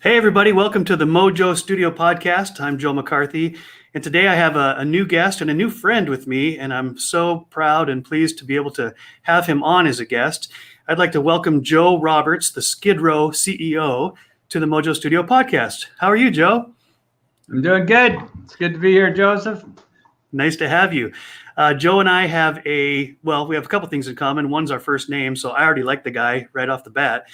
Hey, everybody. Welcome to the Mojo Studio Podcast. I'm Joe McCarthy. And today I have a new guest and a new friend with me. And I'm so proud and pleased to be able to have him on as a guest. I'd like to welcome Joe Roberts, the Skid Row CEO, to the Mojo Studio Podcast. How are you, Joe? I'm doing good. It's good to be here, Joseph. Nice to have you. Joe and I have we have a couple things in common. One's our first name, so I already like the guy right off the bat.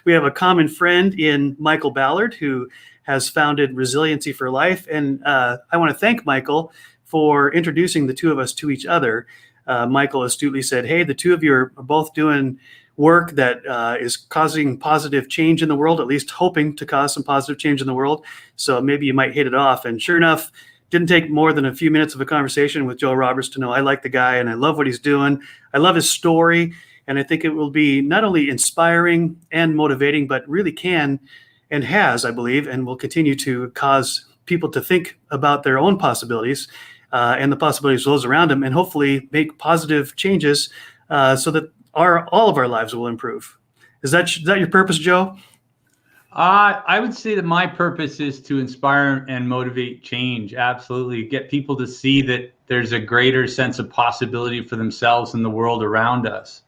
We have a common friend in Michael Ballard, who has founded Resiliency for Life. And I want to thank Michael for introducing the two of us to each other. Michael astutely said, hey, the two of you are both doing work that is causing positive change in the world, at least hoping to cause some positive change in the world. So maybe you might hit it off. And sure enough, didn't take more than a few minutes of a conversation with Joe Roberts to know I like the guy and I love what he's doing. I love his story. And I think it will be not only inspiring and motivating, but really can and has, I believe, and will continue to cause people to think about their own possibilities and the possibilities of those around them, and hopefully make positive changes so that all of our lives will improve. Is that your purpose, Joe? I would say that my purpose is to inspire and motivate change. Absolutely. Get people to see that there's a greater sense of possibility for themselves and the world around us.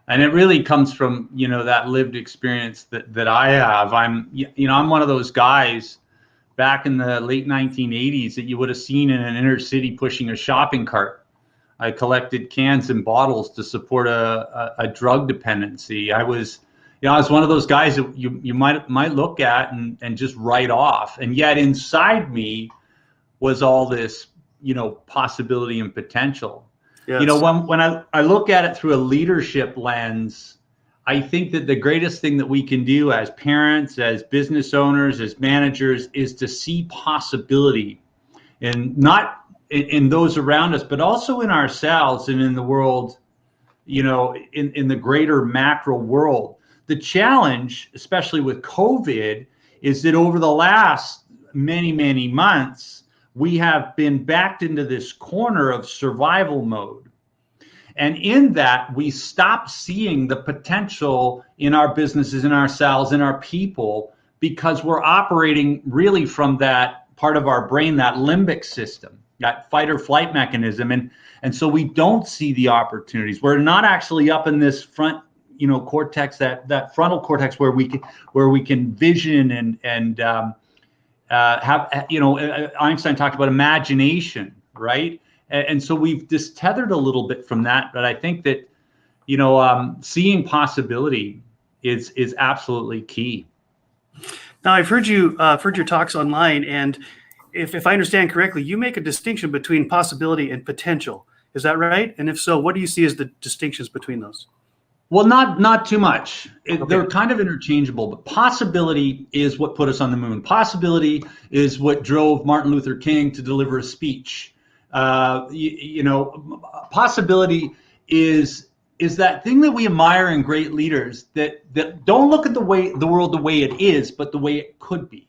And it really comes from, that lived experience that I have. I'm one of those guys back in the late 1980s that you would have seen in an inner city pushing a shopping cart. I collected cans and bottles to support a drug dependency. I was one of those guys that you might look at and just write off. And yet inside me was all this, possibility and potential. Yes. When I look at it through a leadership lens, I think that the greatest thing that we can do as parents, as business owners, as managers, is to see possibility, and not in those around us, but also in ourselves and in the world, in the greater macro world. The challenge, especially with COVID, is that over the last many, many months, we have been backed into this corner of survival mode. And in that, we stop seeing the potential in our businesses, in ourselves, in our people, because we're operating really from that part of our brain, that limbic system, that fight or flight mechanism. And so we don't see the opportunities. We're not actually up in this front cortex, that frontal cortex where we can vision and have, Einstein talked about imagination, right? And so we've just tethered a little bit from that. But I think that, seeing possibility is absolutely key. Now, I've heard your talks online, and if I understand correctly, you make a distinction between possibility and potential. Is that right? And if so, what do you see as the distinctions between those? Well, not too much. They're kind of interchangeable, but possibility is what put us on the moon. Possibility is what drove Martin Luther King to deliver a speech. Possibility is that thing that we admire in great leaders that don't look at the world the way it is, but the way it could be.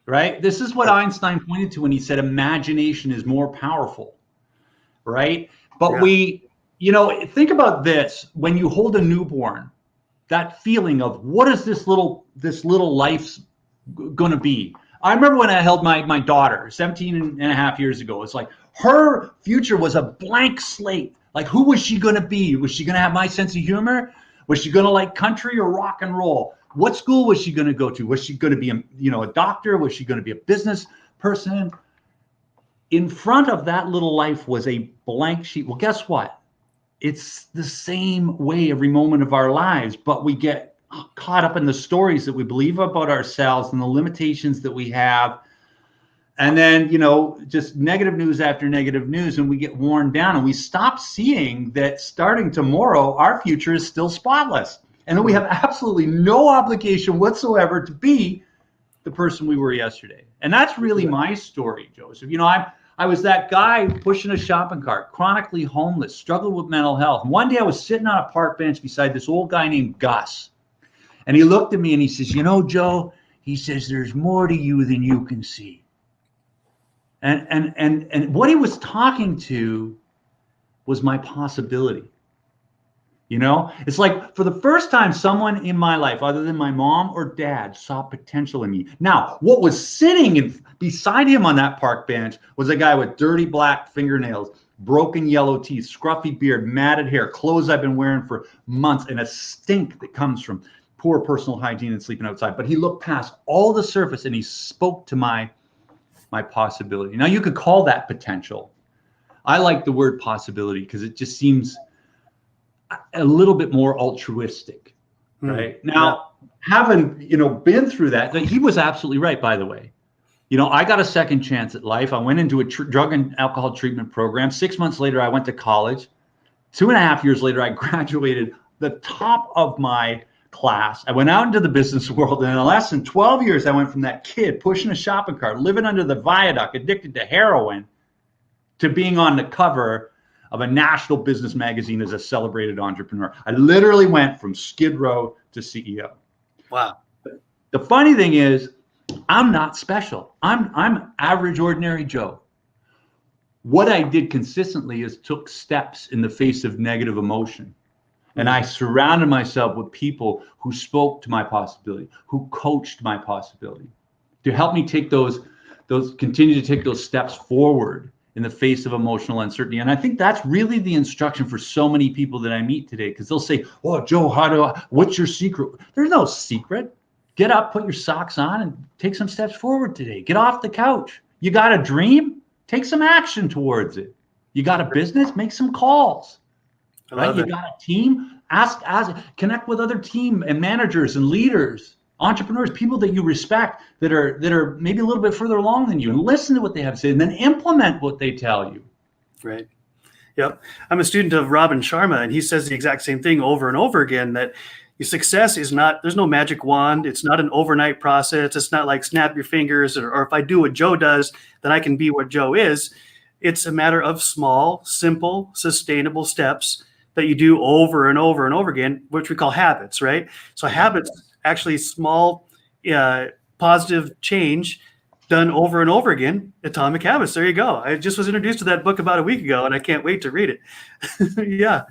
Right? This is what Einstein pointed to when he said imagination is more powerful. Right? But think about this. When you hold a newborn, that feeling of what is this little life's going to be? I remember when I held my daughter 17 and a half years ago. It's like her future was a blank slate. Like, who was she going to be? Was she going to have my sense of humor? Was she going to like country or rock and roll? What school was she going to go to? Was she going to be a doctor? Was she going to be a business person? In front of that little life was a blank sheet. Well, guess what? It's the same way every moment of our lives, but we get caught up in the stories that we believe about ourselves and the limitations that we have. And then, just negative news after negative news, and we get worn down and we stop seeing that starting tomorrow, our future is still spotless. And then we have absolutely no obligation whatsoever to be the person we were yesterday. And that's really my story, Joseph. I was that guy pushing a shopping cart, chronically homeless, struggled with mental health. One day I was sitting on a park bench beside this old guy named Gus. And he looked at me and he says, Joe, he says, there's more to you than you can see. And what he was talking to was my possibility. You know, it's like for the first time, someone in my life, other than my mom or dad, saw potential in me. Now, what was sitting beside him on that park bench was a guy with dirty black fingernails, broken yellow teeth, scruffy beard, matted hair, clothes I've been wearing for months, and a stink that comes from poor personal hygiene and sleeping outside. But he looked past all the surface and he spoke to my possibility. Now, you could call that potential. I like the word possibility because it just seems a little bit more altruistic, right? Now, having, been through that, he was absolutely right, by the way. I got a second chance at life. I went into a drug and alcohol treatment program. 6 months later, I went to college. 2.5 years later, I graduated the top of my class. I went out into the business world, and in less than 12 years, I went from that kid pushing a shopping cart, living under the viaduct, addicted to heroin, to being on the cover of a national business magazine as a celebrated entrepreneur. I literally went from Skid Row to CEO. Wow. The funny thing is, I'm not special. I'm average, ordinary Joe. What I did consistently is took steps in the face of negative emotion. And I surrounded myself with people who spoke to my possibility, who coached my possibility, to help me take continue to take those steps forward in the face of emotional uncertainty. And I think that's really the instruction for so many people that I meet today, because they'll say, "Oh, Joe, what's your secret?" There's no secret. Get up, put your socks on, and take some steps forward today. Get off the couch. You got a dream? Take some action towards it. You got a business? Make some calls. Right? You got a team? Ask, connect with other team and managers and leaders, entrepreneurs, people that you respect that are maybe a little bit further along than you, and listen to what they have to say, and then implement what they tell you. Right. Yep. I'm a student of Robin Sharma, and he says the exact same thing over and over again, that your success is not, there's no magic wand. It's not an overnight process. It's not like snap your fingers, or if I do what Joe does, then I can be what Joe is. It's a matter of small, simple, sustainable steps that you do over and over and over again, which we call habits, right? So habits, actually small, positive change done over and over again. Atomic Habits. There you go. I just was introduced to that book about a week ago, and I can't wait to read it. Yeah.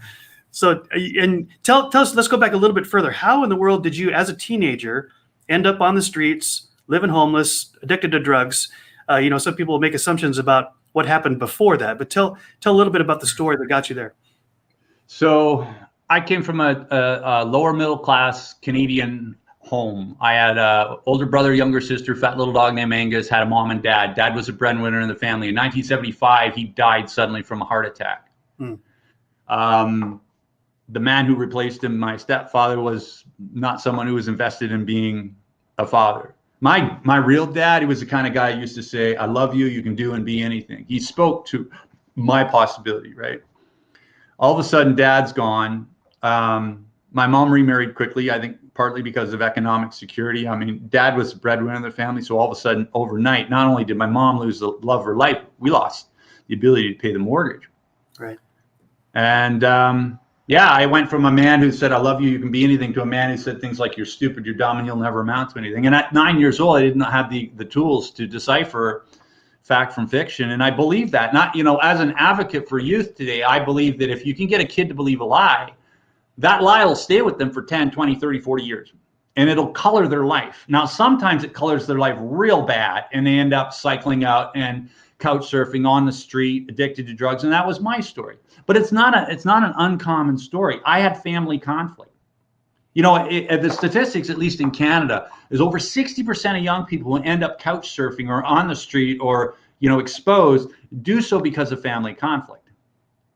So, and tell us, let's go back a little bit further. How in the world did you, as a teenager, end up on the streets, living homeless, addicted to drugs? Some people make assumptions about what happened before that, but tell a little bit about the story that got you there. So I came from a lower middle class Canadian home. I had an older brother, younger sister, fat little dog named Angus, had a mom and dad. Dad was a breadwinner in the family. In 1975, he died suddenly from a heart attack. The man who replaced him, my stepfather, was not someone who was invested in being a father. My real dad, he was the kind of guy who used to say, "I love you, you can do and be anything." He spoke to my possibility, right? All of a sudden, Dad's gone. My mom remarried quickly, I think partly because of economic security. I mean, Dad was the breadwinner in the family, so all of a sudden, overnight, not only did my mom lose the love of her life, we lost the ability to pay the mortgage. Right. And I went from a man who said, "I love you, you can be anything," to a man who said things like, "You're stupid, you're dumb, and you'll never amount to anything." And at 9 years old, I did not have the tools to decipher fact from fiction. And I believe that. Not, as an advocate for youth today, I believe that if you can get a kid to believe a lie, that lie will stay with them for 10, 20, 30, 40 years. And it'll color their life. Now, sometimes it colors their life real bad, and they end up cycling out and couch surfing on the street, addicted to drugs. And that was my story. But it's not an uncommon story. I had family conflict. The statistics, at least in Canada, is over 60% of young people who end up couch surfing or on the street or, exposed, do so because of family conflict.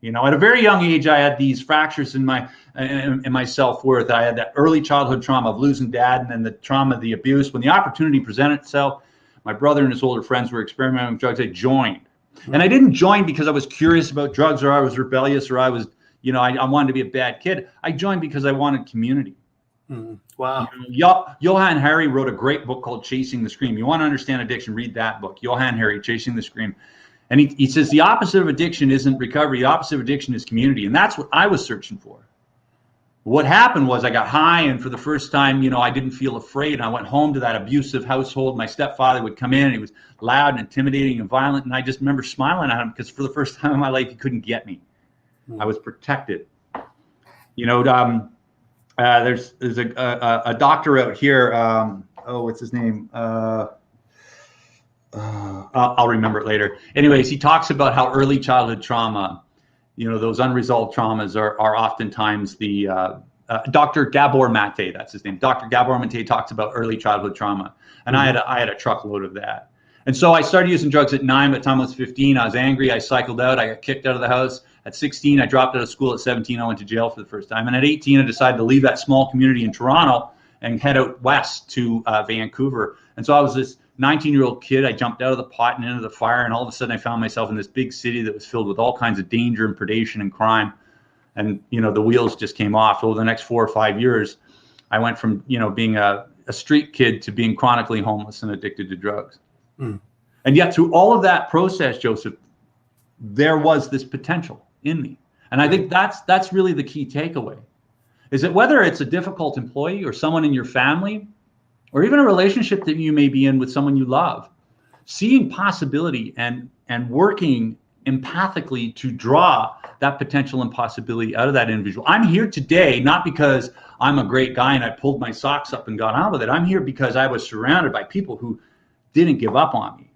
At a very young age, I had these fractures in my self-worth. I had that early childhood trauma of losing Dad, and then the trauma of the abuse. When the opportunity presented itself, my brother and his older friends were experimenting with drugs. I joined. And I didn't join because I was curious about drugs, or I was rebellious, or I was, I wanted to be a bad kid. I joined because I wanted community. Wow. Johann Hari wrote a great book called Chasing the Scream. You want to understand addiction, read that book. Johann Hari, Chasing the Scream. And he says the opposite of addiction isn't recovery. The opposite of addiction is community. And that's what I was searching for. What happened was I got high, and for the first time, I didn't feel afraid. And I went home to that abusive household. My stepfather would come in, and he was loud and intimidating and violent. And I just remember smiling at him because for the first time in my life, he couldn't get me. I was protected. You know, there's a doctor out here. What's his name? I'll remember it later. Anyways, he talks about how early childhood trauma, you know, those unresolved traumas are oftentimes the Dr. Gabor Mate, that's his name. Dr. Gabor Mate talks about early childhood trauma, and I had a truckload of that. And so I started using drugs at 9. By the time I was 15, I was angry. I cycled out. I got kicked out of the house. At 16, I dropped out of school. At 17, I went to jail for the first time. And at 18, I decided to leave that small community in Toronto and head out west to Vancouver. And so I was this 19-year-old kid. I jumped out of the pot and into the fire, and all of a sudden I found myself in this big city that was filled with all kinds of danger and predation and crime. And, you know, the wheels just came off. Over the next 4 or 5 years, I went from, you know, being a street kid to being chronically homeless and addicted to drugs. Mm. And yet through all of that process, Joseph, there was this potential in me. And I think that's really the key takeaway, is that whether it's a difficult employee or someone in your family, or even a relationship that you may be in with someone you love, seeing possibility and working empathically to draw that potential and possibility out of that individual. I'm here today, not because I'm a great guy and I pulled my socks up and got on with it. I'm here because I was surrounded by people who didn't give up on me,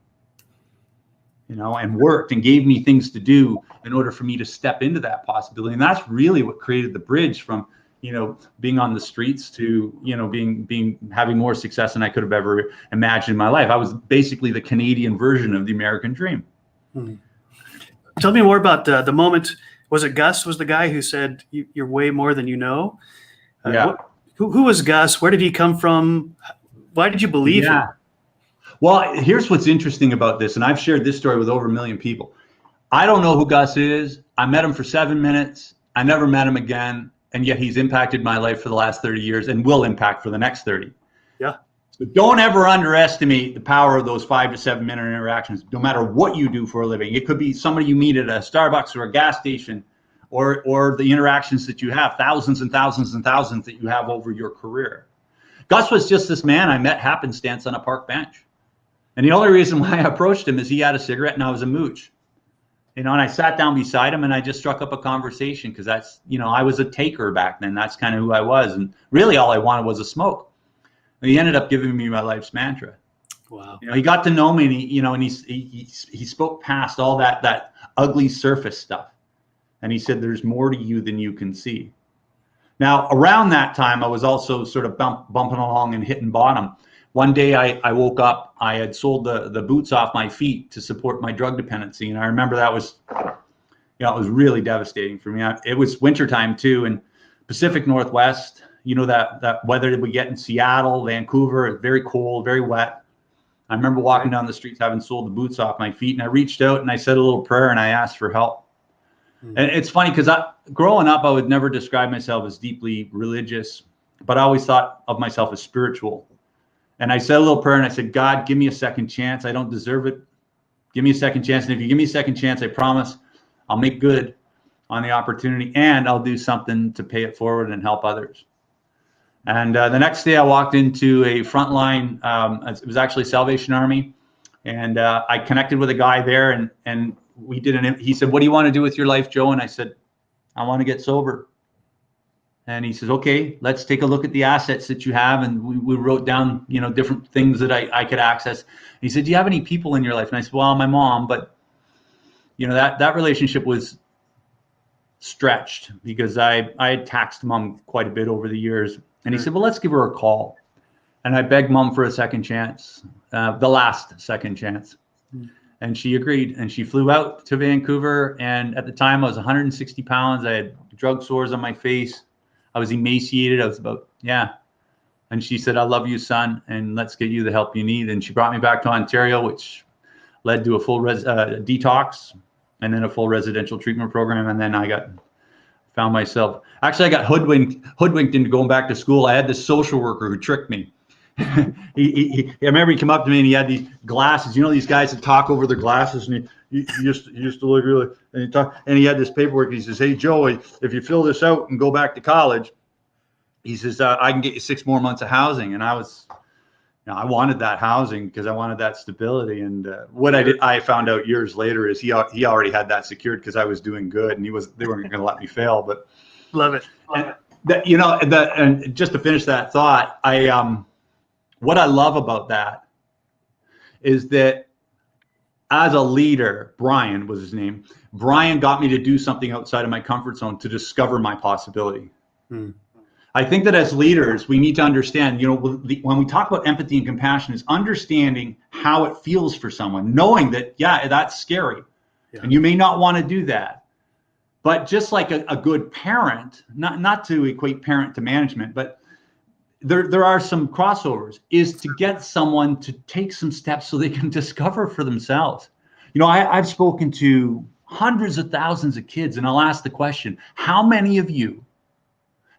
you know, and worked and gave me things to do in order for me to step into that possibility. And that's really what created the bridge from, you know, being on the streets to, you know, having more success than I could have ever imagined in my life. I was basically the Canadian version of the American dream. Hmm. Tell me more about the moment. Was it Gus was the guy who said, you're way more than you know? Yeah. Who was Gus? Where did he come from? Why did you believe him? Well, here's what's interesting about this, and I've shared this story with over 1 million people. I don't know who Gus is. I met him for 7 minutes. I never met him again, and yet he's impacted my life for the last 30 years and will impact for the next 30. Yeah. So don't ever underestimate the power of those 5 to 7 minute interactions, no matter what you do for a living. It could be somebody you meet at a Starbucks or a gas station, or the interactions that you have, thousands and thousands and thousands that you have over your career. Gus was just this man I met happenstance on a park bench. And the only reason why I approached him is he had a cigarette and I was a mooch. You know, and I sat down beside him and I just struck up a conversation because that's, you know, I was a taker back then. That's kind of who I was. And really all I wanted was a smoke. And he ended up giving me my life's mantra. Wow. You know, he got to know me and he spoke past all that ugly surface stuff. And he said, there's more to you than you can see. Now, around that time, I was also sort of bumping along and hitting bottom. One day I woke up, I had sold the boots off my feet to support my drug dependency. And I remember that was, you know, it was really devastating for me. It was wintertime too, and Pacific Northwest, you know, that weather that we get in Seattle, Vancouver, very cold, very wet. I remember walking down the streets having sold the boots off my feet, and I reached out and I said a little prayer and I asked for help. Mm-hmm. And it's funny because growing up, I would never describe myself as deeply religious, but I always thought of myself as spiritual. And I said a little prayer and I said, God, give me a second chance. I don't deserve it. Give me a second chance. And if you give me a second chance, I promise I'll make good on the opportunity and I'll do something to pay it forward and help others. And the next day I walked into a frontline, it was actually Salvation Army. And I connected with a guy there and we did he said, what do you want to do with your life, Joe? And I said, I want to get sober. And he says, okay, let's take a look at the assets that you have. And we wrote down, you know, different things that I could access. And he said, do you have any people in your life? And I said, well, my mom, but you know, that relationship was stretched because I had taxed mom quite a bit over the years. And he said, well, let's give her a call. And I begged mom for a second chance, the last second chance. And she agreed. And she flew out to Vancouver. And at the time I was 160 pounds. I had drug sores on my face. I was emaciated. I was about, And she said, I love you, son, and let's get you the help you need. And she brought me back to Ontario, which led to a full detox and then a full residential treatment program. And then I got hoodwinked into going back to school. I had this social worker who tricked me. I remember he came up to me and he had these glasses. You know, these guys that talk over their glasses, and he used to look really, and he had this paperwork. He says, hey, Joey, if you fill this out and go back to college, he says, I can get you 6 more months of housing. And I was, I wanted that housing because I wanted that stability. And what I found out years later is he already had that secured because I was doing good and they weren't going to let me fail. But Love it. And and just to finish that thought, what I love about that is that as a leader, Brian was his name. Brian got me to do something outside of my comfort zone to discover my possibility. I think that as leaders, we need to understand, when we talk about empathy and compassion, is understanding how it feels for someone, knowing that, yeah, that's scary. Yeah. And you may not want to do that. But just like a good parent, not to equate parent to management, but there are some crossovers, is to get someone to take some steps so they can discover for themselves. I've spoken to hundreds of thousands of kids, and I'll ask the question, how many of you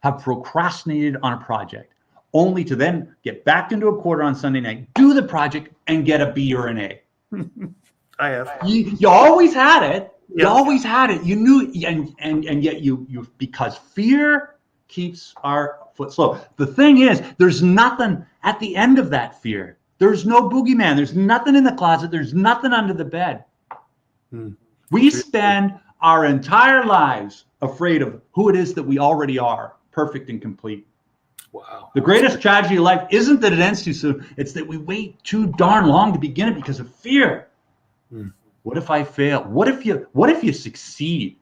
have procrastinated on a project only to then get back into a quarter on Sunday night, do the project, and get a B or an A? I have. You always had it. Yeah. You always had it. You knew, and yet you because fear keeps our foot slow. The thing is, there's nothing at the end of that fear. There's no boogeyman. There's nothing in the closet. There's nothing under the bed. We spend our entire lives afraid of who it is that we already are, perfect and complete. Wow. The greatest tragedy of life isn't that it ends too soon. It's that we wait too darn long to begin it because of fear. What if I fail? What if you succeed?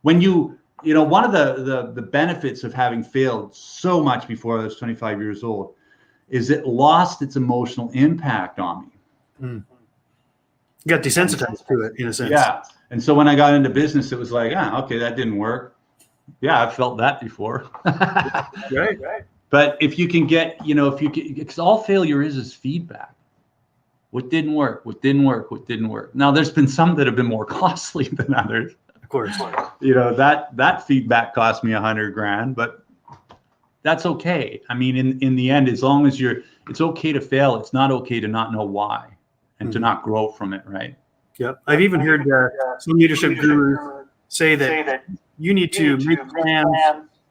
When one of the benefits of having failed so much before I was 25 years old is it lost its emotional impact on me. You got desensitized to it, in a sense. Yeah. And so when I got into business, it was like, okay, that didn't work. Yeah, I've felt that before. Right. But if you can get, because all failure is feedback. What didn't work? What didn't work? What didn't work? Now, there's been some that have been more costly than others. Of course. That feedback cost me $100,000, but that's okay. I mean, in the end, as long as it's okay to fail. It's not okay to not know why and to not grow from it, right? Yep. I've even heard some leadership gurus say that you need to make plans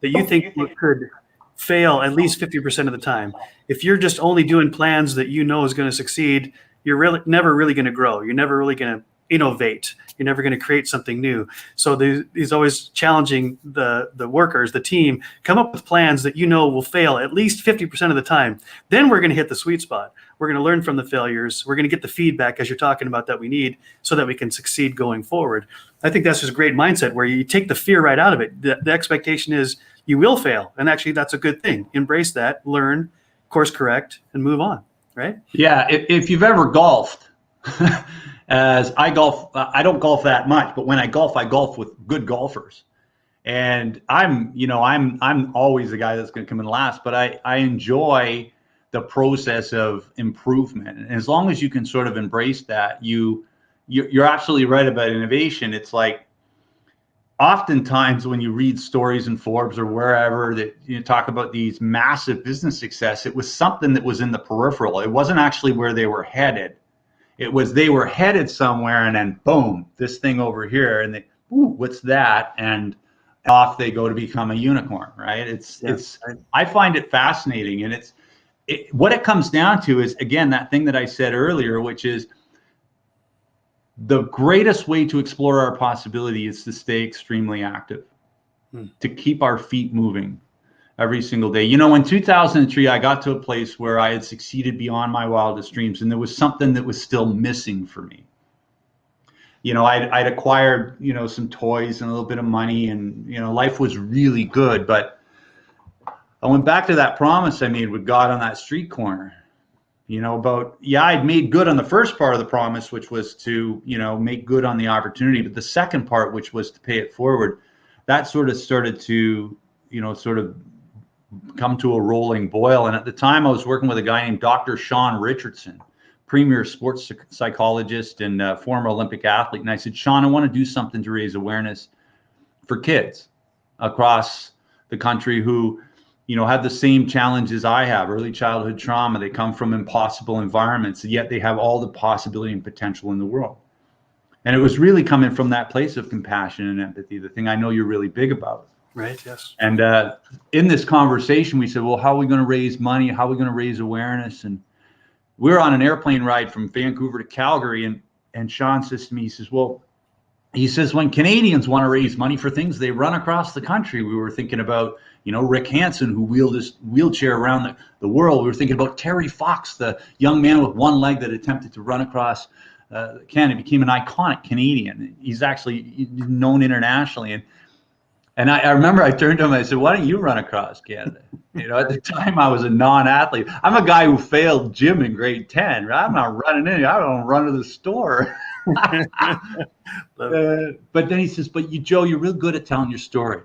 that you think could fail at least 50% of the time. If you're just only doing plans that you know is going to succeed, you're never really going to grow. You're never really going to innovate. You're never going to create something new. So he's always challenging the workers, the team, come up with plans that you know will fail at least 50% of the time. Then we're going to hit the sweet spot. We're going to learn from the failures. We're going to get the feedback, as you're talking about, that we need so that we can succeed going forward. I think that's just a great mindset where you take the fear right out of it. The expectation is you will fail. And actually, that's a good thing. Embrace that, learn, course correct, and move on, right? Yeah. If you've ever golfed, as I golf, I don't golf that much, but when I golf with good golfers. And I'm always the guy that's going to come in last, but I enjoy the process of improvement. And as long as you can sort of embrace that, you're absolutely right about innovation. It's like, oftentimes when you read stories in Forbes or wherever that you talk about these massive business success, it was something that was in the peripheral. It wasn't actually where they were headed. It was they were headed somewhere, and then boom, this thing over here, and what's that? And off they go to become a unicorn, right? I find it fascinating, and what it comes down to is, again, that thing that I said earlier, which is the greatest way to explore our possibility is to stay extremely active, to keep our feet moving every single day. In 2003, I got to a place where I had succeeded beyond my wildest dreams, and there was something that was still missing for me. I'd acquired, some toys and a little bit of money, and, life was really good. But I went back to that promise I made with God on that street corner, I'd made good on the first part of the promise, which was to, make good on the opportunity. But the second part, which was to pay it forward, that sort of started to, sort of come to a rolling boil. And at the time I was working with a guy named Dr. Sean Richardson, premier sports psychologist and former Olympic athlete. And I said, Sean, I want to do something to raise awareness for kids across the country who, have the same challenges I have, early childhood trauma. They come from impossible environments, yet they have all the possibility and potential in the world. And it was really coming from that place of compassion and empathy, the thing I know you're really big about. Right. Yes. And in this conversation, we said, well, how are we going to raise money? How are we going to raise awareness? And we're on an airplane ride from Vancouver to Calgary. And Sean says to me, he says, well, he says, when Canadians want to raise money for things, they run across the country. We were thinking about, Rick Hansen, who wheeled his wheelchair around the world. We were thinking about Terry Fox, the young man with one leg that attempted to run across Canada, became an iconic Canadian. He's actually known internationally. And I remember I turned to him and I said, why don't you run across Canada? At the time I was a non-athlete. I'm a guy who failed gym in grade 10. Right? I'm not running in. I don't run to the store. But then he says, but Joe, you're real good at telling your story.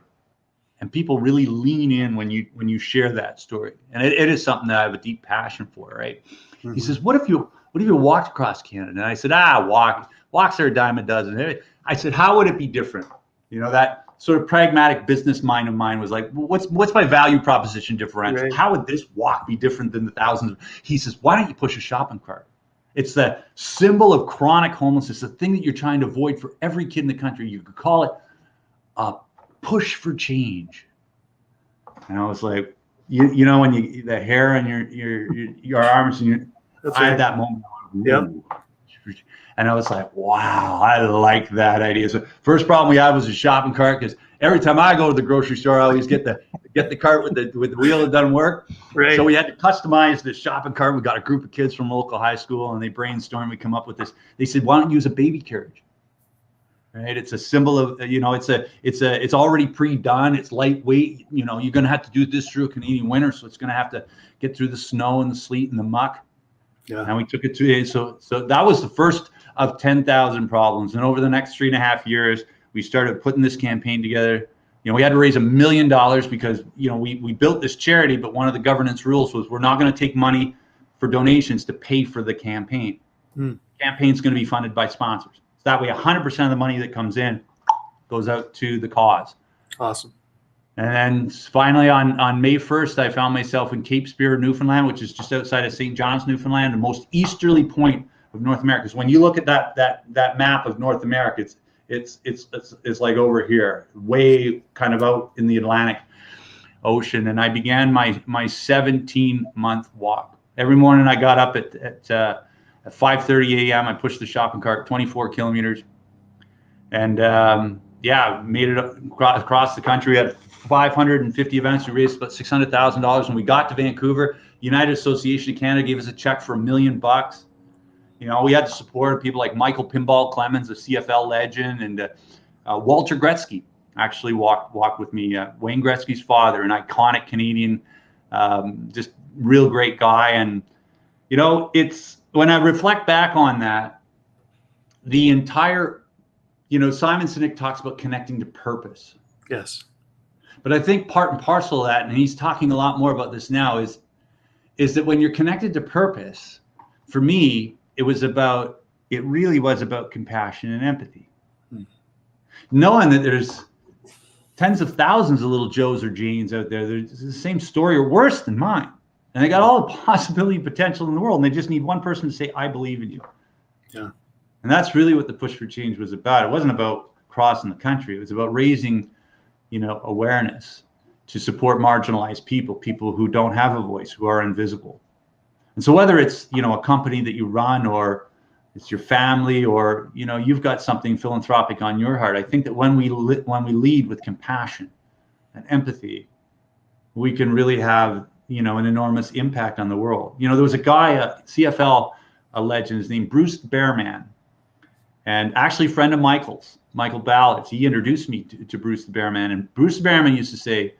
And people really lean in when you share that story. And it is something that I have a deep passion for, right? Mm-hmm. He says, what if you walked across Canada? And I said, walks are a dime a dozen. I said, how would it be different? That sort of pragmatic business mind of mine was like, what's my value proposition differential? Right. How would this walk be different than the thousands? He says, why don't you push a shopping cart? It's the symbol of chronic homelessness, the thing that you're trying to avoid for every kid in the country. You could call it a push for change. And I was like, when the hair on your arms and I had that moment. Yep. And I was like, wow, I like that idea. So first problem we had was a shopping cart, because every time I go to the grocery store, I always get the cart with the wheel that doesn't work. Right. So we had to customize the shopping cart. We got a group of kids from local high school, and they brainstormed. We come up with this. They said, why don't you use a baby carriage? Right. It's a symbol of, it's already pre-done. It's lightweight. You're going to have to do this through a Canadian winter, so it's going to have to get through the snow and the sleet and the muck. Yeah. And we took it to, so that was the first of 10,000 problems. And over the next 3.5 years, we started putting this campaign together. We had to raise $1 million because, we built this charity, but one of the governance rules was we're not going to take money for donations to pay for the campaign. The campaign's going to be funded by sponsors. So that way, 100% of the money that comes in goes out to the cause. Awesome. And then finally on May 1st, I found myself in Cape Spear, Newfoundland, which is just outside of St. John's, Newfoundland, the most easterly point of North America. So when you look at that map of North America, it's like over here, way kind of out in the Atlantic Ocean. And I began my 17-month walk. Every morning I got up at 5:30 a.m. I pushed the shopping cart 24 kilometers, and made it across the country. At 550 events. We raised about $600,000. When we got to Vancouver, United Association of Canada gave us a check for $1 million. We had the support of people like Michael Pinball Clemens, a CFL legend, and Walter Gretzky actually walked with me. Wayne Gretzky's father, an iconic Canadian, just real great guy. And it's when I reflect back on that, the entire, Simon Sinek talks about connecting to purpose. Yes. But I think part and parcel of that, and he's talking a lot more about this now, is that when you're connected to purpose, for me, it really was about compassion and empathy. Knowing that there's tens of thousands of little Joes or Janes out there, there's the same story or worse than mine. And they got all the possibility and potential in the world, and they just need one person to say, I believe in you. Yeah. And that's really what the Push for Change was about. It wasn't about crossing the country. It was about raising awareness to support marginalized people who don't have a voice, who are invisible. And so whether it's, a company that you run, or it's your family, or, you've got something philanthropic on your heart, I think that when we lead with compassion and empathy, we can really have, an enormous impact on the world. There was a guy, a CFL, a legend, his name Bruce Bearman, and actually a friend of Michael's, Michael Ballard's. He introduced me to Bruce the Bearman, and Bruce the Bearman used to say,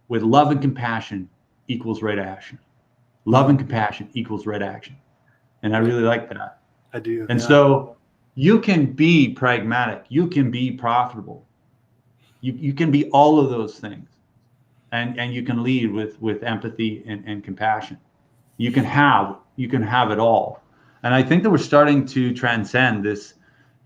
with love and compassion equals right action. Love and compassion equals right action. And I really like that. I do. And so you can be pragmatic, you can be profitable, you can be all of those things, and you can lead with empathy and compassion. You can have it all. And I think that we're starting to transcend this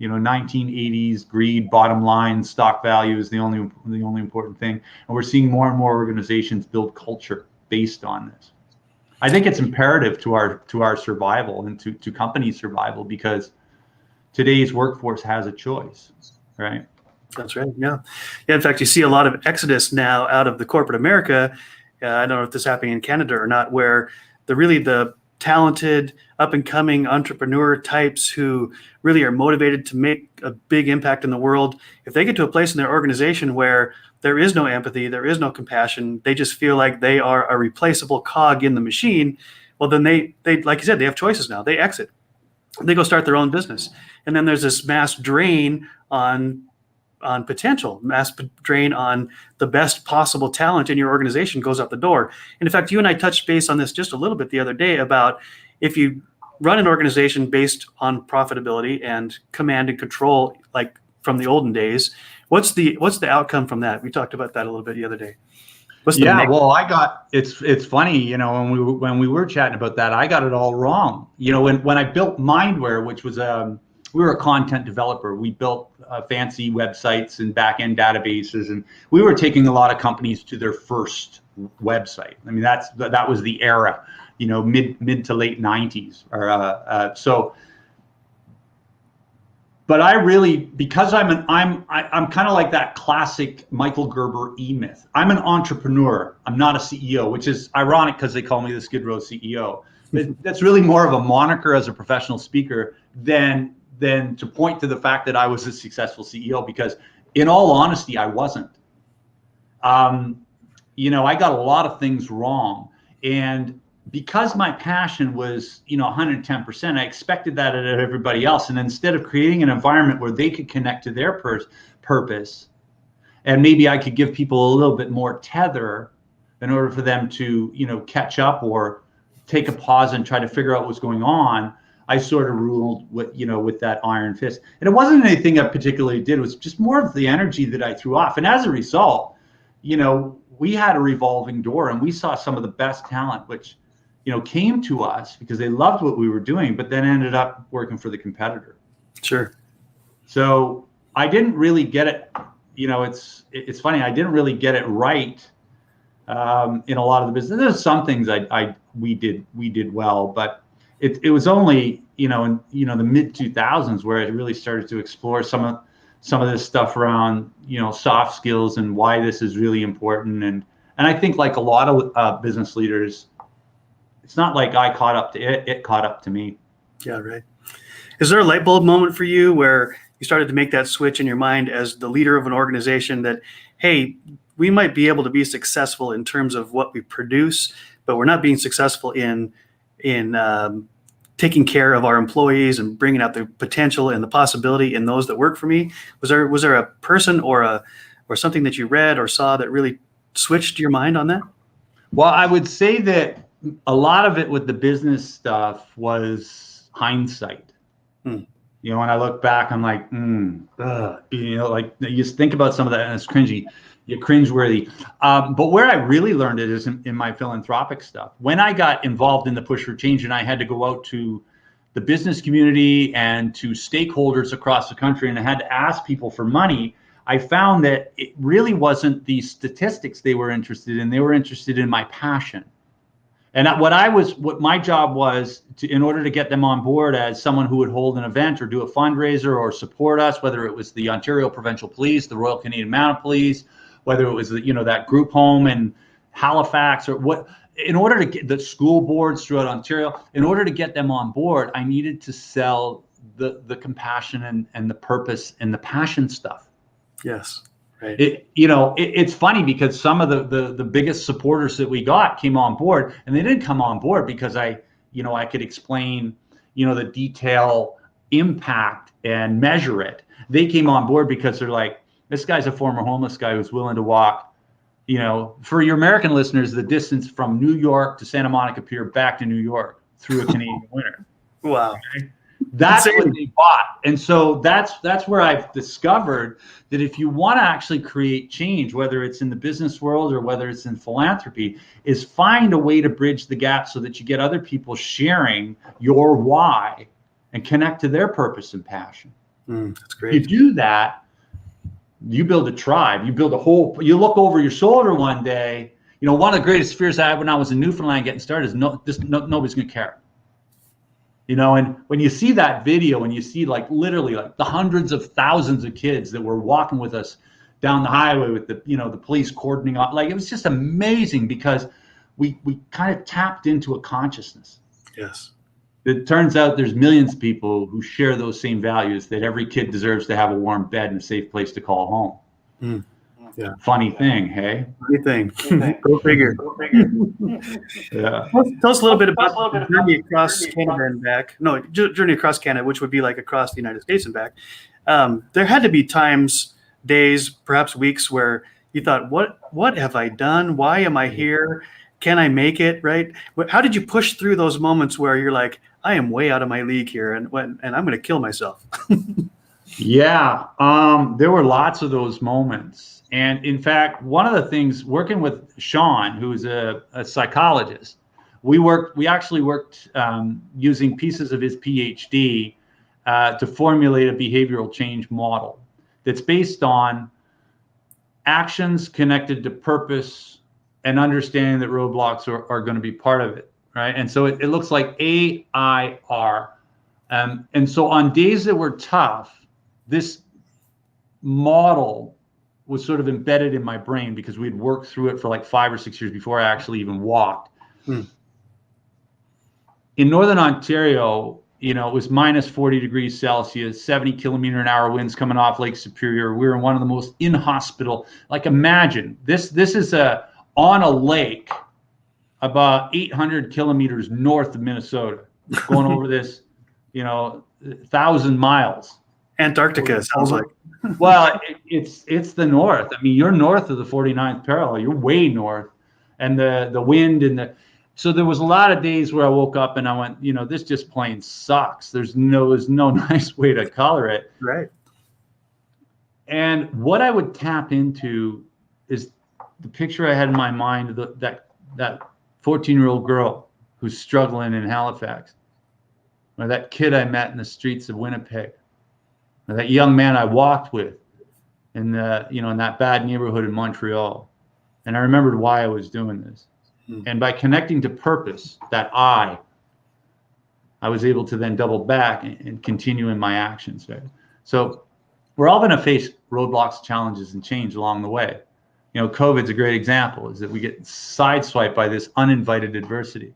1980s greed, bottom line, stock value is the only important thing. And we're seeing more and more organizations build culture based on this. I think it's imperative to our survival and to company survival, because today's workforce has a choice, right? That's right. Yeah. In fact, you see a lot of exodus now out of the corporate America. I don't know if this is happening in Canada or not, where the talented, up and coming entrepreneur types who really are motivated to make a big impact in the world, if they get to a place in their organization where there is no empathy, there is no compassion, they just feel like they are a replaceable cog in the machine, well, then they like you said, they have choices now. They exit. They go start their own business. And then there's this mass drain on potential, mass drain on the best possible talent in your organization goes out the door. And in fact, you and I touched base on this just a little bit the other day about if you run an organization based on profitability and command and control, like from the olden days, what's the outcome from that? We talked about that a little bit the other day. Well, it's funny, you know, when we were chatting about that, I got it all wrong. You know, when I built Mindware, which was we were a content developer. We built fancy websites and back-end databases, and we were taking a lot of companies to their first website. I mean, that was the era, you know, mid to late 90s, or so. But I really, because I'm kind of like that classic Michael Gerber E-myth. I'm an entrepreneur. I'm not a CEO, which is ironic because they call me the Skid Row CEO. But that's really more of a moniker as a professional speaker than to point to the fact that I was a successful CEO, because in all honesty, I wasn't. You know, I got a lot of things wrong. And because my passion was, you know, 110%, I expected that out of everybody else. And instead of creating an environment where they could connect to their purpose, and maybe I could give people a little bit more tether in order for them to, you know, catch up or take a pause and try to figure out what's going on, I sort of ruled with that iron fist. And it wasn't anything I particularly did. It was just more of the energy that I threw off. And as a result, you know, we had a revolving door, and we saw some of the best talent, which, you know, came to us because they loved what we were doing, but then ended up working for the competitor. Sure. So I didn't really get it. You know, it's funny. I didn't really get it right in a lot of the business. There's some things we did well, but it was only, you know, in, you know, the mid 2000s where I really started to explore some of this stuff around, you know, soft skills and why this is really important. And I think, like a lot of business leaders, it's not like I caught up to it, it caught up to me. Yeah, right. Is there a light bulb moment for you where you started to make that switch in your mind as the leader of an organization that, hey, we might be able to be successful in terms of what we produce, but we're not being successful in taking care of our employees and bringing out the potential and the possibility in those that work for me? Was there a person or something that you read or saw that really switched your mind on that? Well, I would say that a lot of it with the business stuff was hindsight. You know, when I look back, I'm like, you know, like you just think about some of that and it's cringy. You're cringeworthy. But where I really learned it is in my philanthropic stuff. When I got involved in the push for change and I had to go out to the business community and to stakeholders across the country and I had to ask people for money, I found that it really wasn't the statistics they were interested in. They were interested in my passion. And what my job was in order to get them on board as someone who would hold an event or do a fundraiser or support us, whether it was the Ontario Provincial Police, the Royal Canadian Mounted Police, whether it was, you know, that group home in Halifax or what, in order to get the school boards throughout Ontario, in order to get them on board, I needed to sell the compassion and the purpose and the passion stuff. Yes. Right. It's funny because some of the biggest supporters that we got came on board, and they didn't come on board because I could explain, you know, the detail impact and measure it. They came on board because they're like, this guy's a former homeless guy who's willing to walk, you know, for your American listeners, the distance from New York to Santa Monica Pier back to New York through a Canadian winter. Wow. Okay? That's what they bought. And so that's where I've discovered that if you want to actually create change, whether it's in the business world or whether it's in philanthropy, is find a way to bridge the gap so that you get other people sharing your why and connect to their purpose and passion. That's great. You do that, you build a tribe, you look over your shoulder one day. You know, one of the greatest fears I had when I was in Newfoundland getting started is nobody's going to care. You know, and when you see that video and you see like literally like the hundreds of thousands of kids that were walking with us down the highway with the, you know, the police cordoning off, like it was just amazing because we kind of tapped into a consciousness. Yes. It turns out there's millions of people who share those same values, that every kid deserves to have a warm bed and a safe place to call home. Mm. Yeah. Funny thing, hey? Funny thing. Go figure. Yeah. Tell us a little bit about the journey across Canada and back. No, journey across Canada, which would be like across the United States and back. There had to be times, days, perhaps weeks where you thought, what have I done? Why am I here? Can I make it? Right? How did you push through those moments where you're like, I am way out of my league here, and I'm going to kill myself? Yeah, there were lots of those moments. And in fact, one of the things, working with Sean, who's a psychologist, we actually worked using pieces of his PhD to formulate a behavioral change model that's based on actions connected to purpose and understanding that roadblocks are going to be part of it, right? And so it looks like AIR. And so on days that were tough, this model was sort of embedded in my brain because we'd worked through it for like 5 or 6 years before I actually even walked. In Northern Ontario, it was minus 40 degrees Celsius, 70 kilometer an hour winds coming off Lake Superior. We were in one of the most inhospitable, like imagine this is on a lake about 800 kilometers north of Minnesota, going over this, 1,000 miles. Antarctica sounds like. Well, it's the north. I mean, you're north of the 49th parallel. You're way north, and the wind and so there was a lot of days where I woke up and I went, this just plain sucks. There's no nice way to color it. Right. And what I would tap into is the picture I had in my mind of that 14-year-old girl who's struggling in Halifax, or that kid I met in the streets of Winnipeg. That young man I walked with in that bad neighborhood in Montreal. And I remembered why I was doing this. And by connecting to purpose, that I was able to then double back and continue in my actions. Right? So we're all going to face roadblocks, challenges, and change along the way. COVID's a great example, is that we get sideswiped by this uninvited adversity.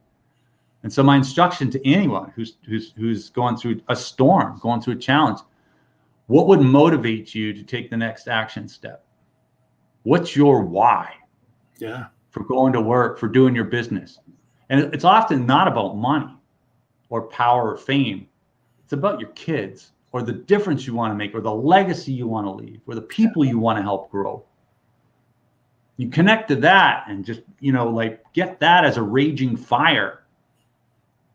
And so my instruction to anyone who's going through a storm, going through a challenge, what would motivate you to take the next action step? What's your why? Yeah. For going to work, for doing your business? And it's often not about money or power or fame. It's about your kids, or the difference you want to make, or the legacy you want to leave, or the people you want to help grow. You connect to that and just, get that as a raging fire,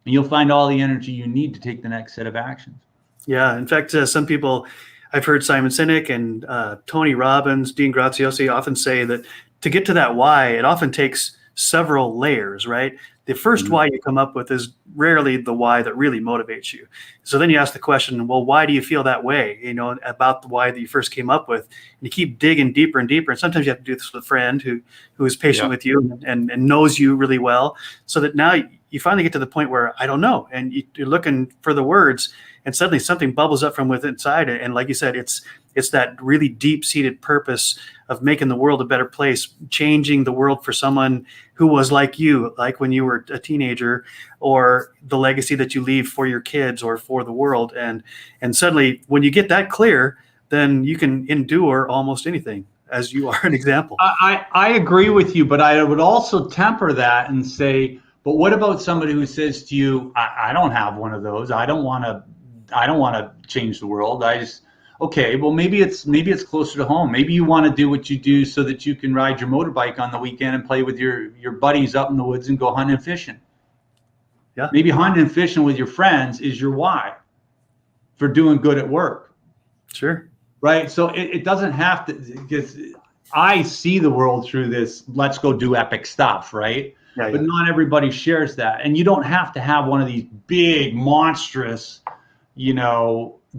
and you'll find all the energy you need to take the next set of actions. Yeah. In fact, some people, I've heard Simon Sinek and Tony Robbins, Dean Graziosi often say that to get to that why, it often takes several layers, right? The first why you come up with is rarely the why that really motivates you. So then you ask the question, well, why do you feel that way? About the why that you first came up with, and you keep digging deeper and deeper. And sometimes you have to do this with a friend who is patient with you and knows you really well, so that now you finally get to the point where I don't know, and you're looking for the words, and suddenly something bubbles up from within inside. And like you said, it's that really deep-seated purpose of making the world a better place, changing the world for someone who was like you, like when you were a teenager, or the legacy that you leave for your kids or for the world. And suddenly, when you get that clear, then you can endure almost anything, as you are an example. I agree with you, but I would also temper that and say, but what about somebody who says to you, I don't have one of those. I don't want to change the world. Okay, well, maybe it's closer to home. Maybe you want to do what you do so that you can ride your motorbike on the weekend and play with your buddies up in the woods and go hunting and fishing. Yeah. Maybe hunting and fishing with your friends is your why for doing good at work. Sure. Right. So it doesn't have to, because I see the world through this, let's go do epic stuff, right? Yeah, but not everybody shares that. And you don't have to have one of these big, monstrous,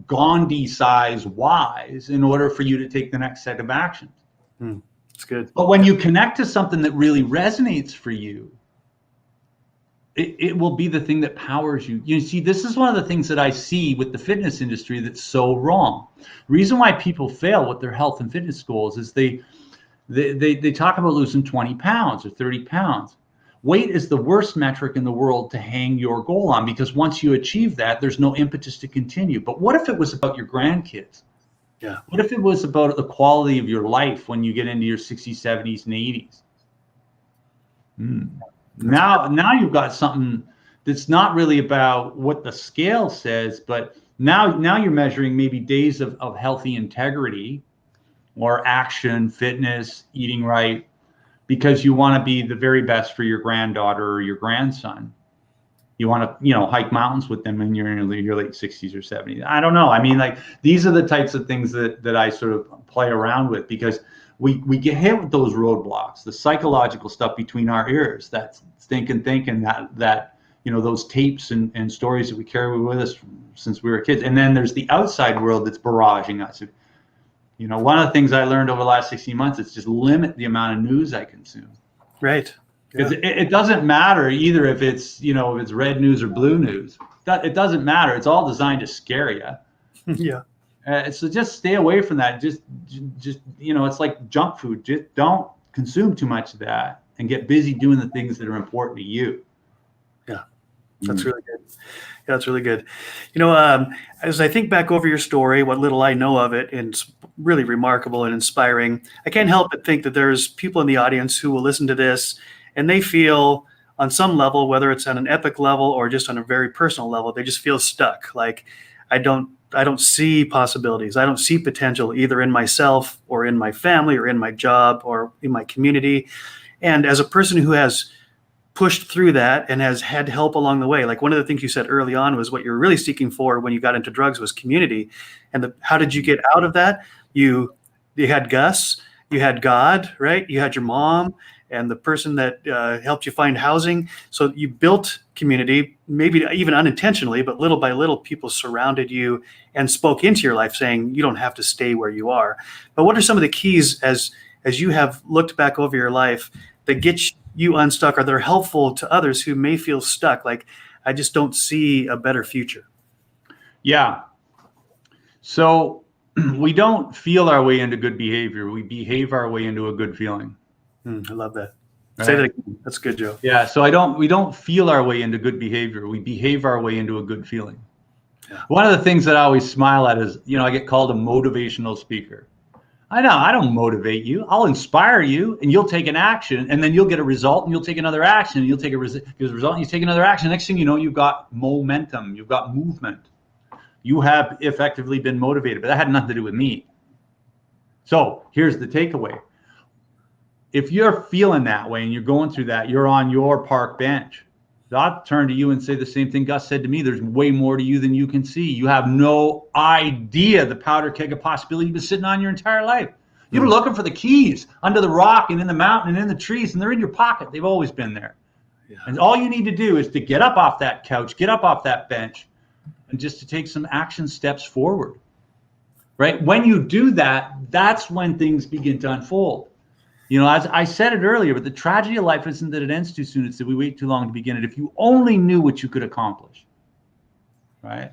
Gandhi-sized whys in order for you to take the next set of actions. That's good. But when you connect to something that really resonates for you, it will be the thing that powers you. You see, this is one of the things that I see with the fitness industry that's so wrong. The reason why people fail with their health and fitness goals is they talk about losing 20 pounds or 30 pounds. weight is the worst metric in the world to hang your goal on, because once you achieve that, there's no impetus to continue. But what if it was about your grandkids? Yeah. What if it was about the quality of your life when you get into your 60s, 70s, and 80s? Now you've got something that's not really about what the scale says, but now you're measuring maybe days of healthy integrity or action, fitness, eating right, because you want to be the very best for your granddaughter or your grandson. You want to, hike mountains with them in your late 60s or 70s. I don't know. I mean, like, these are the types of things that I sort of play around with, because we get hit with those roadblocks, the psychological stuff between our ears, that stinking thinking, that those tapes and stories that we carry with us since we were kids. And then there's the outside world that's barraging us. One of the things I learned over the last 16 months is just limit the amount of news I consume. Right. Because it doesn't matter either if it's red news or blue news. It doesn't matter. It's all designed to scare you. Yeah. So just stay away from that. Just it's like junk food. Just don't consume too much of that, and get busy doing the things that are important to you. Yeah, that's really good. Yeah, that's really good. As I think back over your story, what little I know of it, and it's really remarkable and inspiring, I can't help but think that there's people in the audience who will listen to this and they feel on some level, whether it's on an epic level or just on a very personal level, they just feel stuck. Like, I don't see possibilities. I don't see potential either in myself or in my family or in my job or in my community. And as a person who has pushed through that and has had help along the way, like one of the things you said early on was what you were really seeking for when you got into drugs was community. And how did you get out of that? You had Gus, you had God, right? You had your mom and the person that helped you find housing. So you built community, maybe even unintentionally, but little by little, people surrounded you and spoke into your life saying, you don't have to stay where you are. But what are some of the keys as you have looked back over your life that get you unstuck, or they're helpful to others who may feel stuck? Like, I just don't see a better future. Yeah. So we don't feel our way into good behavior. We behave our way into a good feeling. I love that. Right. Say that again. That's good, Joe. Yeah. So we don't feel our way into good behavior. We behave our way into a good feeling. Yeah. One of the things that I always smile at is, I get called a motivational speaker. I know I don't motivate you. I'll inspire you, and you'll take an action, and then you'll get a result, and you'll take another action, and you'll take a result, and you take another action. Next thing you know, you've got momentum. You've got movement. You have effectively been motivated, but that had nothing to do with me. So here's the takeaway. If you're feeling that way and you're going through that, you're on your park bench. I'll turn to you and say the same thing Gus said to me. There's way more to you than you can see. You have no idea the powder keg of possibility you've been sitting on your entire life. You've been looking for the keys under the rock and in the mountain and in the trees, and they're in your pocket. They've always been there. Yeah. And all you need to do is to get up off that couch, get up off that bench, and just to take some action steps forward. Right? When you do that, that's when things begin to unfold. As I said it earlier, but the tragedy of life isn't that it ends too soon. It's that we wait too long to begin it. If you only knew what you could accomplish, right?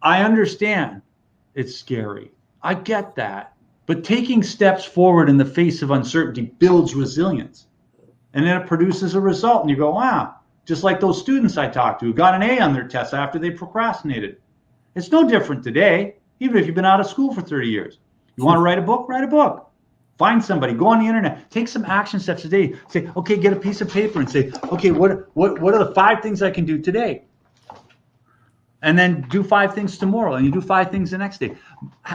I understand it's scary. I get that. But taking steps forward in the face of uncertainty builds resilience. And then it produces a result. And you go, wow, just like those students I talked to who got an A on their tests after they procrastinated. It's no different today, even if you've been out of school for 30 years. You want to write a book? Write a book. Find somebody, go on the internet, take some action steps today. Say, okay, get a piece of paper and say, okay, what are the 5 things I can do today? And then do 5 things tomorrow, and you do 5 things the next day.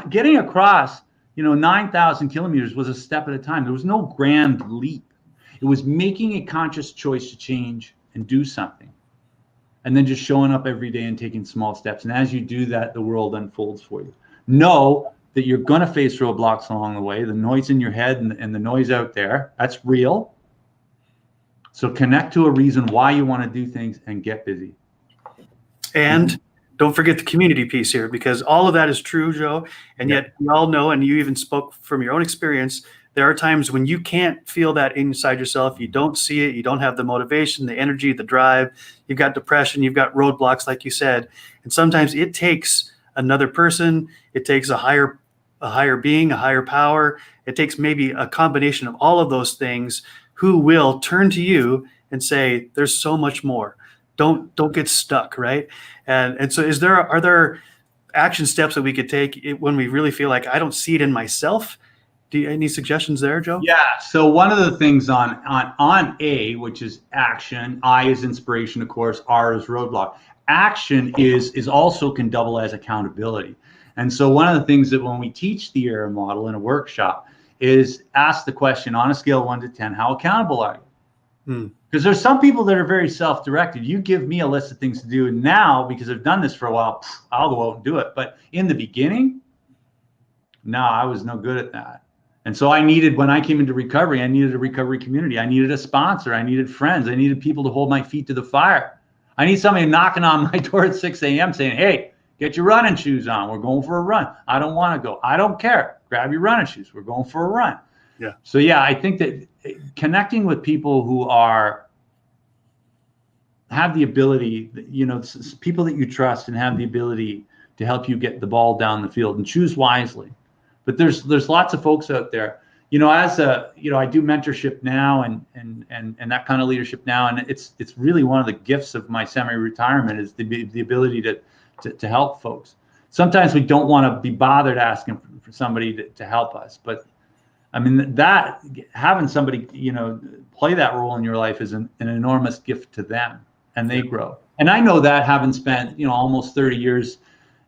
Getting across, 9,000 kilometers was a step at a time. There was no grand leap. It was making a conscious choice to change and do something. And then just showing up every day and taking small steps. And as you do that, the world unfolds for you. Know that you're going to face roadblocks along the way, the noise in your head and the noise out there, that's real. So connect to a reason why you want to do things and get busy. And don't forget the community piece here, because all of that is true, Joe. And yet we all know, and you even spoke from your own experience, there are times when you can't feel that inside yourself. You don't see it. You don't have the motivation, the energy, the drive. You've got depression. You've got roadblocks, like you said. And sometimes it takes another person. It takes a higher being, a higher power. It takes maybe a combination of all of those things who will turn to you and say, there's so much more. Don't get stuck, right? And so are there action steps that we could take when we really feel like I don't see it in myself? Any suggestions there, Joe? Yeah. So one of the things on A, which is action, I is inspiration, of course, R is roadblock. Action is also can double as accountability. And so one of the things that when we teach the ERA model in a workshop is ask the question on a scale of 1 to 10, how accountable are you? Because there's some people that are very self-directed. You give me a list of things to do, and now, because I've done this for a while, I'll go out and do it. But in the beginning, no, I was no good at that. And so when I came into recovery, I needed a recovery community. I needed a sponsor. I needed friends. I needed people to hold my feet to the fire. I need somebody knocking on my door at 6 a.m. saying, hey, get your running shoes on. We're going for a run. I don't want to go. I don't care. Grab your running shoes. We're going for a run. Yeah. So yeah, I think that connecting with people who have the ability, people that you trust and have the ability to help you get the ball down the field, and choose wisely. But there's lots of folks out there, I do mentorship now and that kind of leadership now. And it's really one of the gifts of my semi-retirement is the ability to help folks. Sometimes we don't want to be bothered asking for somebody to help us, but I mean, that having somebody, play that role in your life is an enormous gift to them, and they grow. And I know that, having spent, almost 30 years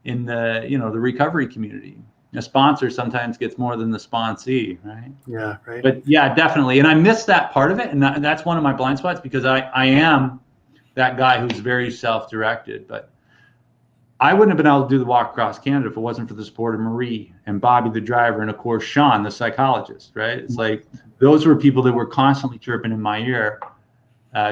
in the recovery community. A sponsor sometimes gets more than the sponsee, right? Yeah, right. But yeah, definitely. And I miss that part of it. And that's one of my blind spots, because I am that guy who's very self-directed. But I wouldn't have been able to do the walk across Canada if it wasn't for the support of Marie and Bobby, the driver, and of course, Sean, the psychologist, right? It's like, those were people that were constantly chirping in my ear,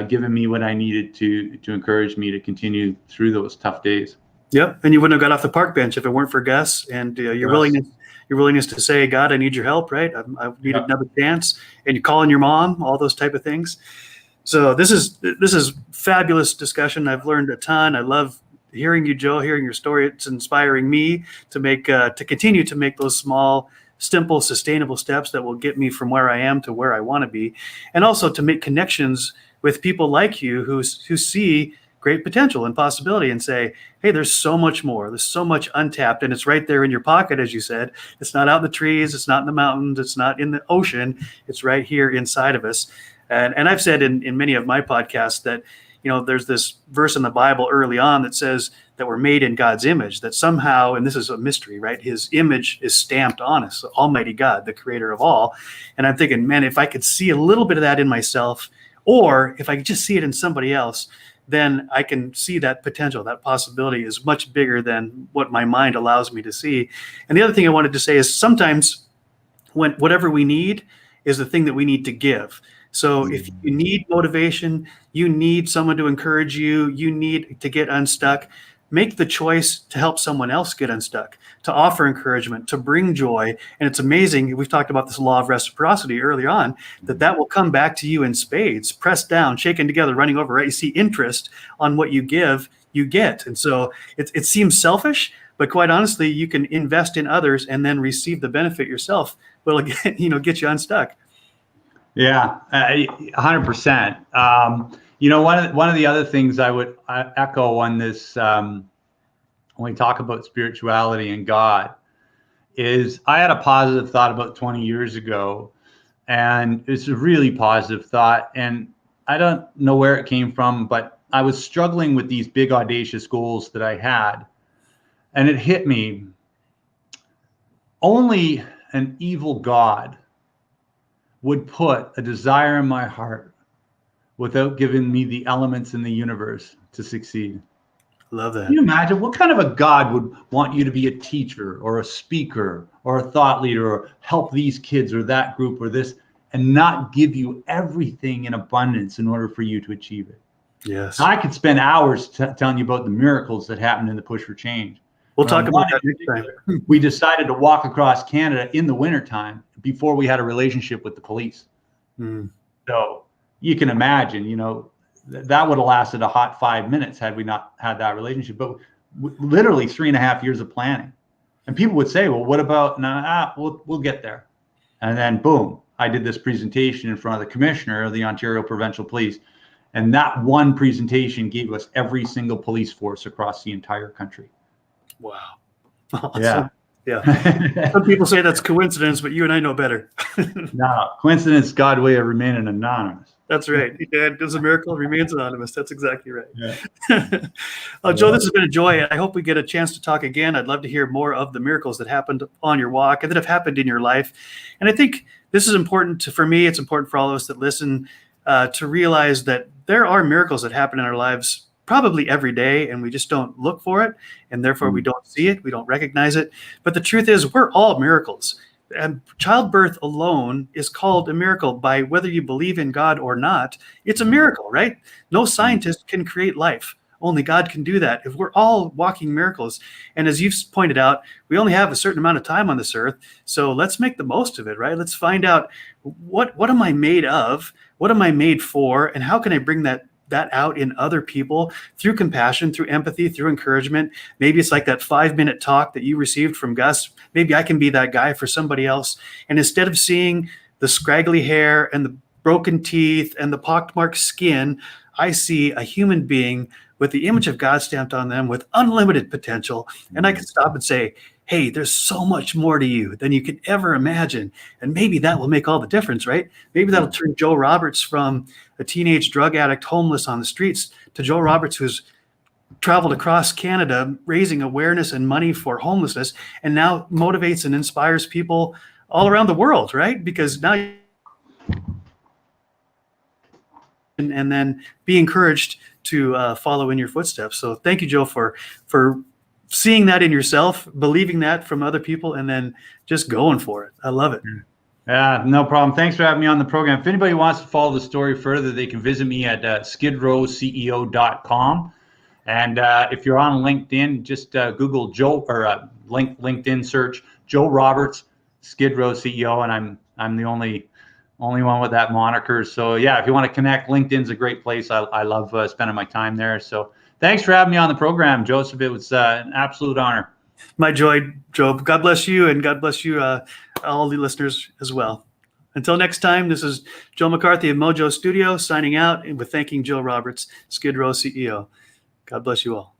giving me what I needed to encourage me to continue through those tough days. Yep, and you wouldn't have got off the park bench if it weren't for Gus and your willingness to say, God, I need your help, right? I need another chance, and you calling your mom, all those type of things. So this is fabulous discussion. I've learned a ton. I love hearing you, Joe, hearing your story. It's inspiring me to continue to make those small, simple, sustainable steps that will get me from where I am to where I want to be, and also to make connections with people like you who see great potential and possibility and say, hey, there's so much more. There's so much untapped, and it's right there in your pocket, as you said. It's not out in the trees. It's not in the mountains. It's not in the ocean. It's right here inside of us. And I've said in many of my podcasts that, there's this verse in the Bible early on that says that we're made in God's image, that somehow, and this is a mystery, right? His image is stamped on us, Almighty God, the creator of all. And I'm thinking, man, if I could see a little bit of that in myself, or if I could just see it in somebody else, then I can see that potential, that possibility is much bigger than what my mind allows me to see. And the other thing I wanted to say is sometimes whatever we need is the thing that we need to give. So if you need motivation, you need someone to encourage you, you need to get unstuck, make the choice to help someone else get unstuck, to offer encouragement, to bring joy. And it's amazing. We've talked about this law of reciprocity early on, that will come back to you in spades, pressed down, shaken together, running over, right? You see interest on what you give, you get. And so it seems selfish, but quite honestly, you can invest in others and then receive the benefit yourself. But it'll get you unstuck. Yeah, 100%. One of the other things I would echo on this, when we talk about spirituality and God, is I had a positive thought about 20 years ago, and it's a really positive thought. And I don't know where it came from, but I was struggling with these big audacious goals that I had. And it hit me, only an evil God would put a desire in my heart without giving me the elements in the universe to succeed. Love that. Can you imagine what kind of a God would want you to be a teacher or a speaker or a thought leader or help these kids or that group or this, and not give you everything in abundance in order for you to achieve it? Yes. I could spend hours telling you about the miracles that happened in the Push for Change. We'll talk about that next time. We decided to walk across Canada in the wintertime before we had a relationship with the police. So you can imagine, that would have lasted a hot 5 minutes had we not had that relationship. But literally 3.5 years of planning. And people would say, well, what about, we'll get there. And then boom, I did this presentation in front of the commissioner of the Ontario Provincial Police. And that one presentation gave us every single police force across the entire country. Wow. Awesome. Yeah. Yeah. Some people say that's coincidence, but you and I know better. No, coincidence, God way of remaining anonymous. That's right. Yeah, it does a miracle, remains anonymous. That's exactly right. Yeah. Joe, this has been a joy. I hope we get a chance to talk again. I'd love to hear more of the miracles that happened on your walk and that have happened in your life. And I think this is important for me. It's important for all of us that listen to realize that there are miracles that happen in our lives probably every day, and we just don't look for it, and therefore we don't see it, we don't recognize it. But the truth is, we're all miracles. And childbirth alone is called a miracle by whether you believe in God or not. It's a miracle, right? No scientist can create life. Only God can do that. If we're all walking miracles, and as you've pointed out, we only have a certain amount of time on this earth, so let's make the most of it, right? Let's find out what am I made of? What am I made for? And how can I bring that out in other people through compassion, through empathy, through encouragement? Maybe it's like that 5-minute talk that you received from Gus. Maybe I can be that guy for somebody else. And instead of seeing the scraggly hair and the broken teeth and the pockmarked skin, I see a human being with the image of God stamped on them with unlimited potential. And I can stop and say, hey, there's so much more to you than you could ever imagine. And maybe that will make all the difference, right? Maybe that'll turn Joe Roberts from a teenage drug addict homeless on the streets to Joe Roberts, who's traveled across Canada raising awareness and money for homelessness, and now motivates and inspires people all around the world, right? Because now and then be encouraged to follow in your footsteps. So thank you, Joe, for seeing that in yourself, believing that from other people, and then just going for it. I love it. Yeah, no problem. Thanks for having me on the program. If anybody wants to follow the story further, they can visit me at skidrowceo.com. And if you're on LinkedIn, just Google Joe or LinkedIn search Joe Roberts, Skid Row CEO, and I'm the only one with that moniker. So yeah, if you want to connect, LinkedIn's a great place. I love spending my time there. So thanks for having me on the program, Joseph. It was an absolute honor. My joy, Joe. God bless you, and God bless you, all the listeners as well. Until next time, this is Joe McCarthy of Mojo Studio signing out, and with thanking Joe Roberts, Skid Row CEO. God bless you all.